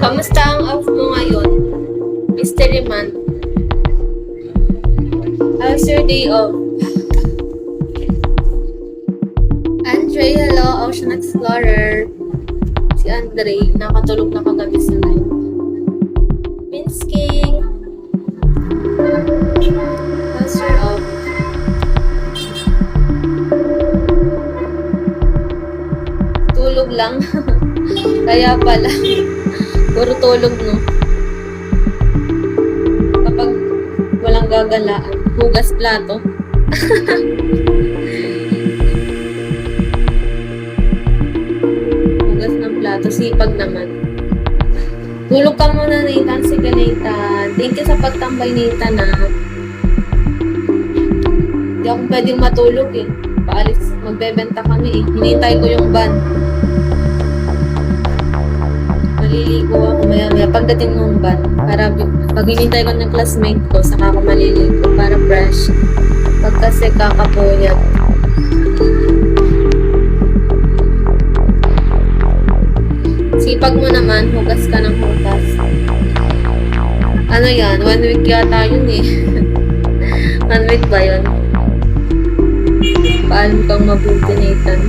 Kamusta ang off mo ngayon? Mystery Month. How's your day off? Andre, hello, Ocean Explorer. Si Andre, nakatulog na kagabi sa night. Minsking. How's your off? Tulog lang. Kaya pala. Puro tulog, no? Kapag walang gagalaan, hugas plato. Hugas ng plato, sipag naman. Tulog ka muna, Nathan. Sige, Nathan. Thank you sa pagtambay, Nathan, ha. Hindi ako pwedeng matulog, eh. Paalis, magbebenta kami, eh. Hinintay ko yung van. Maliligo ako maya-maya pagdating ng van. Para pag hinintay ko ng classmate ko, saka ako maliligo para fresh. Pag kasi kakapuyat. Sipag mo naman, hugas ka ng hugas. Ano yan? 1 week yata yun eh. 1 week ba yun? Paalam kang mabuti, Nathan.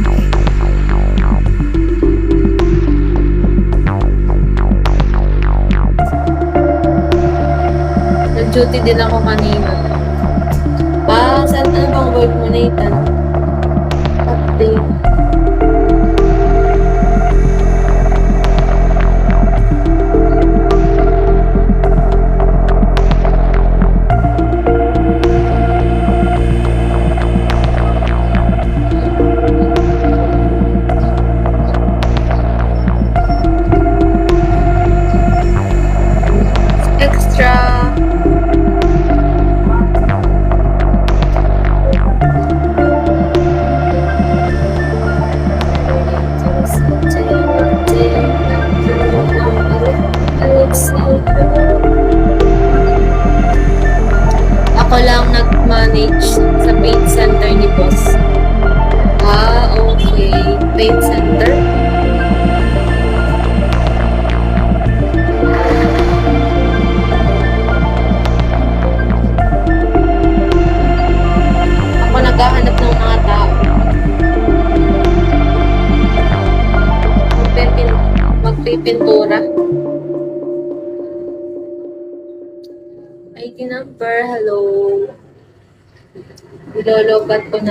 Nag-duty din ako kanina. Saan ano bang work mo, Nathan? Update. Extra. Ako lang nag-manage sa paid center ni boss. Okay. Paid center? Ako naghahanap ng mga tao. Magpipintura. ID number, hello. Ilolobat ko na.